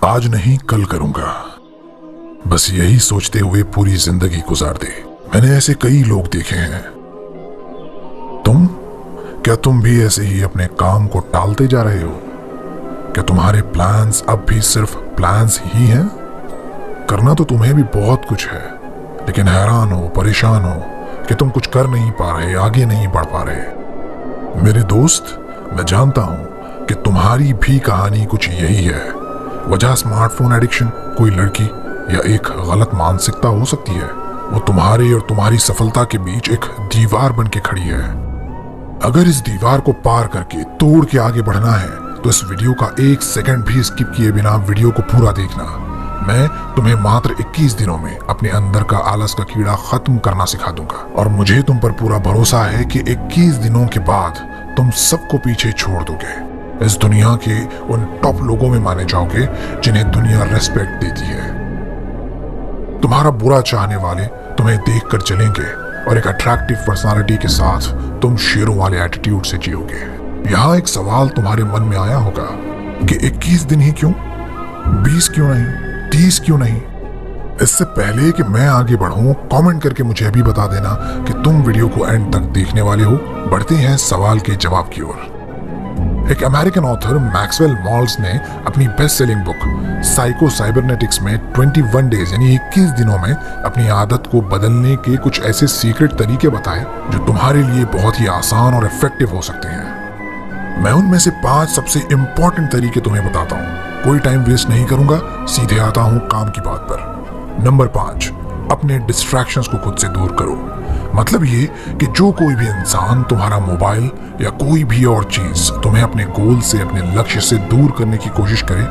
आज नहीं कल करूंगा, बस यही सोचते हुए पूरी जिंदगी गुजार दे। मैंने ऐसे कई लोग देखे हैं। क्या तुम भी ऐसे ही अपने काम को टालते जा रहे हो? क्या तुम्हारे प्लान्स अब भी सिर्फ प्लान्स ही हैं? करना तो तुम्हें भी बहुत कुछ है, लेकिन हैरान हो, परेशान हो कि तुम कुछ कर नहीं पा रहे, आगे नहीं बढ़ पा रहे। मेरे दोस्त, मैं जानता हूं कि तुम्हारी भी कहानी कुछ यही है। वजह स्मार्टफोन एडिक्शन, कोई लड़की या एक गलत मानसिकता हो सकती है। वो तुम्हारे और तुम्हारी सफलता के बीच एक दीवार बन के खड़ी है। अगर इस दीवार को पार करके तोड़ के आगे बढ़ना है तो इस वीडियो का 1 सेकंड भी स्किप किए बिना वीडियो को पूरा देखना। मैं तुम्हें मात्र 21 दिनों में अपने अंदर का आलस का कीड़ा खत्म करना सिखा दूंगा, और मुझे तुम पर पूरा भरोसा है कि 21 दिनों के बाद तुम सबको पीछे छोड़ दोगे। इस दुनिया के उन टॉप लोगों में माने जाओगे जिन्हें दुनिया रेस्पेक्ट देती है। तुम्हारा बुरा चाहने वाले तुम्हें देखकर चलेंगे और एक अट्रैक्टिव पर्सनालिटी के साथ तुम शेरों वाले एटीट्यूड से जियोगे। यहाँ एक सवाल तुम्हारे मन में आया होगा कि 21 दिन ही क्यों, 20 क्यों नहीं, 30 क्यों नहीं? इससे पहले कि मैं आगे बढ़ूं, कमेंट करके मुझे भी बता देना कि तुम वीडियो को एंड तक देखने वाले हो। बढ़ते हैं सवाल के जवाब की ओर। एक अमेरिकन ऑथर मैक्सवेल मॉल्स ने अपनी best selling book psycho cybernetics में 21 डेज यानी 21 दिनों में अपनी आदत को बदलने के कुछ ऐसे सीक्रेट तरीके बताए जो तुम्हारे लिए बहुत ही आसान और इफेक्टिव हो सकते हैं। मैं उनमें से 5 सबसे इंपॉर्टेंट तरीके तुम्हें बताता हूँ। कोई टाइम वेस्ट नहीं करूंगा, सीधे आता हूँ काम की बात पर। नंबर 5, अपने डिस्ट्रैक्शंस को खुद से दूर करो। मतलब ये कि जो कोई भी इंसान, तुम्हारा मोबाइल या कोई भी और चीज तुम्हें अपने गोल से, अपने लक्ष्य से दूर करने की कोशिश करे,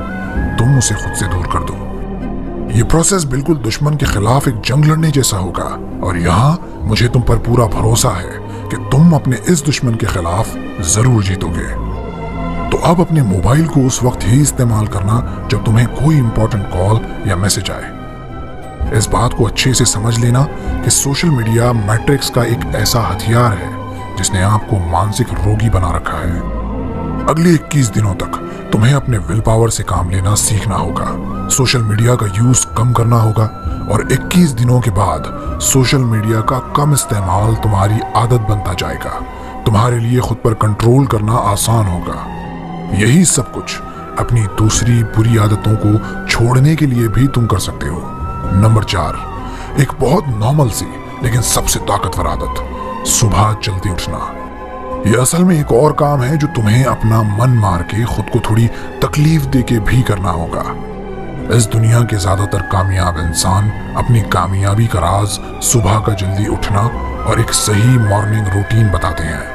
तुम उसे खुद से दूर कर दो। ये प्रोसेस बिल्कुल दुश्मन के खिलाफ एक जंग लड़ने जैसा होगा, और यहाँ मुझे तुम पर पूरा भरोसा है कि तुम अपने इस दुश्मन के खिलाफ जरूर जीतोगे। तो अब अपने मोबाइल को उस वक्त ही इस्तेमाल करना जब तुम्हें कोई इंपॉर्टेंट कॉल या मैसेज आए। इस बात को अच्छे से समझ लेना कि सोशल मीडिया मैट्रिक्स का एक ऐसा हथियार है जिसने आपको मानसिक रोगी बना रखा है। अगले 21 दिनों तक तुम्हें अपने विल पावर से काम लेना सीखना होगा। सोशल मीडिया का यूज कम करना होगा, और 21 दिनों के बाद सोशल मीडिया का कम इस्तेमाल तुम्हारी आदत बनता जाएगा। तुम्हारे लिए खुद पर कंट्रोल करना आसान होगा। यही सब कुछ अपनी दूसरी बुरी आदतों को छोड़ने के लिए भी तुम कर सकते हो। नंबर 4, एक बहुत नॉर्मल सी लेकिन सबसे ताकतवर आदत, सुबह जल्दी उठना। यह असल में एक और काम है जो तुम्हें अपना मन मार के खुद को थोड़ी तकलीफ देके भी करना होगा। इस दुनिया के ज्यादातर कामयाब इंसान अपनी कामयाबी का राज सुबह का जल्दी उठना और एक सही मॉर्निंग रूटीन बताते हैं।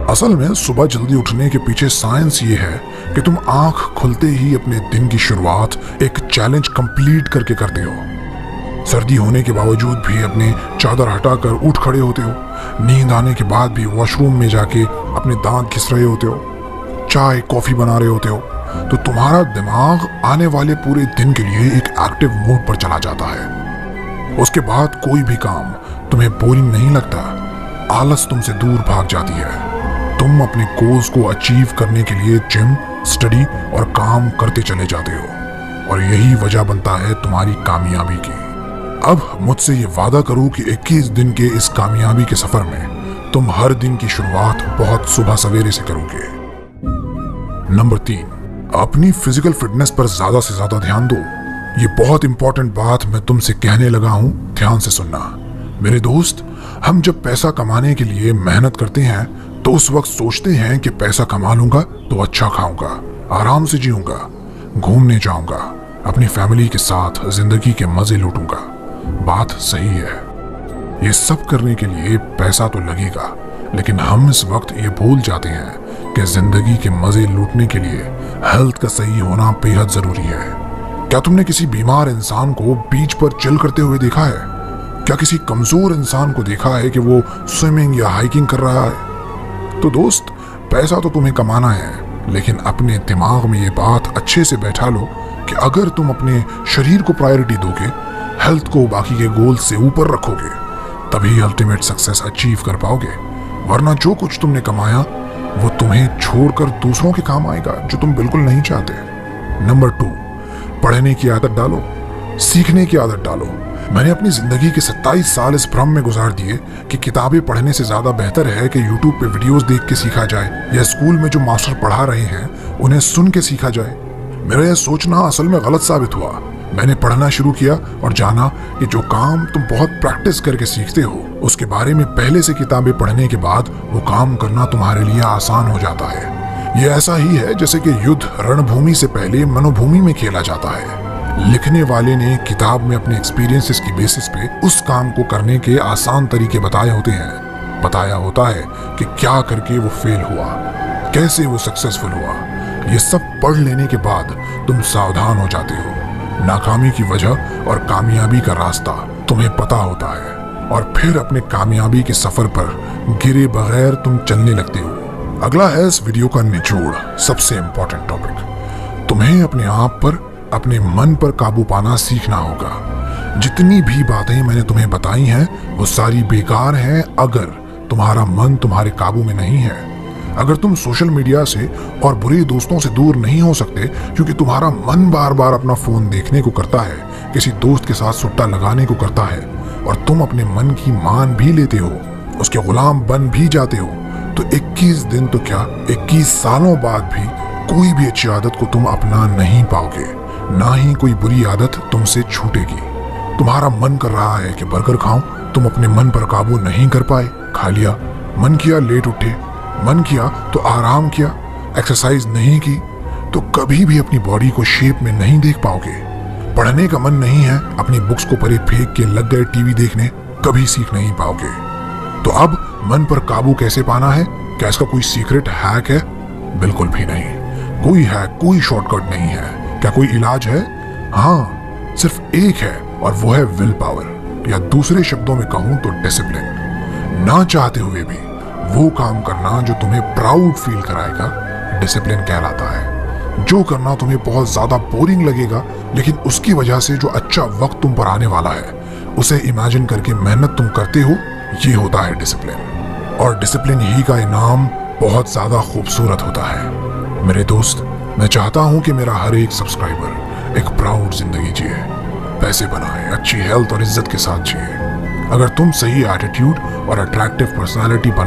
असल में सुबह जल्दी उठने के पीछे साइंस ये है कि तुम आंख खुलते ही अपने दिन की शुरुआत एक चैलेंज कंप्लीट करके करते हो। सर्दी होने के बावजूद भी अपने चादर हटाकर उठ खड़े होते हो। नींद आने के बाद भी वॉशरूम में जाके अपने दांत घिस रहे होते हो। चाय कॉफी बना रहे होते हो। तो तुम्हारा दिमाग आने वाले पूरे दिन के लिए एक एक्टिव मोड पर चला जाता है। उसके बाद कोई भी काम तुम्हें बोरिंग नहीं लगता। आलस तुमसे दूर भाग जाती है। तुम अपने गोल्स को अचीव करने के लिए जिम, स्टडी और काम करते चले जाते हो, और यही वजह बनता है तुम्हारी कामयाबी की। अब मुझसे ये वादा करो कि 21 दिन के इस कामयाबी के सफर में तुम हर दिन की शुरुआत बहुत सुबह सवेरे से करोगे। नंबर 3, अपनी फिजिकल फिटनेस पर ज्यादा से ज्यादा ध्यान दो। ये बहुत इंपॉर्टेंट बात मैं तुमसे कहने लगा हूं, ध्यान से सुनना। मेरे दोस्त, हम जब पैसा कमाने के लिए मेहनत करते हैं तो उस वक्त सोचते हैं कि पैसा कमा लूंगा तो अच्छा खाऊंगा, आराम से जीऊंगा, घूमने जाऊंगा, अपनी फैमिली के साथ जिंदगी के मजे लूटूंगा। बात सही है, ये सब करने के लिए पैसा तो लगेगा, लेकिन हम इस वक्त ये भूल जाते हैं कि जिंदगी के मजे लूटने के लिए हेल्थ का सही होना बेहद जरूरी है। क्या तुमने किसी बीमार इंसान को बीच पर चिल करते हुए देखा है? क्या किसी कमजोर इंसान को देखा है कि वो स्विमिंग या हाइकिंग कर रहा है? तो दोस्त, पैसा तो तुम्हें कमाना है, लेकिन अपने दिमाग में ये बात अच्छे से बैठा लो कि अगर तुम अपने शरीर को प्रायोरिटी दोगे, हेल्थ को बाकी के गोल से ऊपर रखोगे, तभी अल्टीमेट सक्सेस अचीव कर पाओगे। वरना जो कुछ तुमने कमाया वो तुम्हें छोड़कर दूसरों के काम आएगा जो तुम बिल्कुल नहीं चाहते। नंबर 2, पढ़ने की आदत डालो, सीखने की आदत डालो। मैंने अपनी जिंदगी के 27 साल इस भ्रम में गुजार दिए कि किताबें पढ़ने से ज्यादा बेहतर है कि यूट्यूब पे वीडियोस देख के सीखा जाए या स्कूल में जो मास्टर पढ़ा रहे हैं उन्हें सुन के सीखा जाए। मेरा यह सोचना असल में गलत साबित हुआ। मैंने पढ़ना शुरू किया और जाना कि जो काम तुम बहुत प्रैक्टिस करके सीखते हो उसके बारे में पहले से किताबें पढ़ने के बाद वो काम करना तुम्हारे लिए आसान हो जाता है। ये ऐसा ही है जैसे कि युद्ध रणभूमि से पहले मनोभूमि में खेला जाता है। लिखने वाले ने किताब में अपने एक्सपीरियंसेस की बेसिस पे उस काम को करने के आसान तरीके बताए होते हैं। बताया होता है कि क्या करके वो फेल हुआ, कैसे वो सक्सेसफुल हुआ। ये सब पढ़ लेने के बाद तुम सावधान हो जाते हो। नाकामी की वजह और कामयाबी का रास्ता तुम्हें पता होता है और फिर अपने कामयाबी के सफर पर गिरे बगैर तुम चलने लगते हो। अगला है इस वीडियो का निचोड़, सबसे इंपॉर्टेंट टॉपिक। तुम्हें अपने आप पर, अपने मन पर काबू पाना सीखना होगा। जितनी भी बातें मैंने तुम्हें बताई हैं वो सारी बेकार हैं अगर तुम्हारा मन तुम्हारे काबू में नहीं है। अगर तुम सोशल मीडिया से और बुरे दोस्तों से दूर नहीं हो सकते क्योंकि तुम्हारा मन बार बार अपना फोन देखने को करता है, किसी दोस्त के साथ सुट्टा लगाने को करता है और तुम अपने मन की मान भी लेते हो, उसके गुलाम बन भी जाते हो, तो 21 दिन तो क्या 21 सालों बाद भी कोई भी अच्छी आदत को तुम अपना नहीं पाओगे, ना ही कोई बुरी आदत तुमसे छूटेगी। तुम्हारा मन कर रहा है कि बर्गर खाओ, तुम अपने मन पर काबू नहीं कर पाए, खा लिया। मन किया लेट उठे, मन किया तो आराम किया, एक्सरसाइज नहीं की तो कभी भी अपनी बॉडी को शेप में नहीं देख पाओगे। पढ़ने का मन नहीं है, अपनी बुक्स को परे फेंक के लग गए टीवी देखने, कभी सीख नहीं पाओगे। तो अब मन पर काबू कैसे पाना है? क्या इसका कोई सीक्रेट हैक है? बिल्कुल भी नहीं। कोई हैक, कोई शॉर्टकट नहीं है। क्या कोई इलाज है? हाँ, सिर्फ एक है और वो है विल पावर, या दूसरे शब्दों में कहूं तो डिसिप्लिन। ना चाहते हुए भी वो काम करना जो तुम्हें प्राउड फील कराएगा, डिसिप्लिन कहलाता है। जो करना तुम्हें बहुत ज्यादा बोरिंग लगेगा लेकिन उसकी वजह से जो अच्छा वक्त तुम पर आने वाला है उसे इमेजिन करके मेहनत तुम करते हो, ये होता है डिसिप्लिन। और डिसिप्लिन ही का इनाम बहुत ज्यादा खूबसूरत होता है। मेरे दोस्त, मैं चाहता हूं कि मेरा हर एक सब्सक्राइबर एक प्राउड जिंदगी जिए, पैसे बनाए, अच्छी हेल्थ और इज्जत के साथ जिए। अगर तुम सही एटीट्यूड और अट्रैक्टिव पर्सनालिटी बना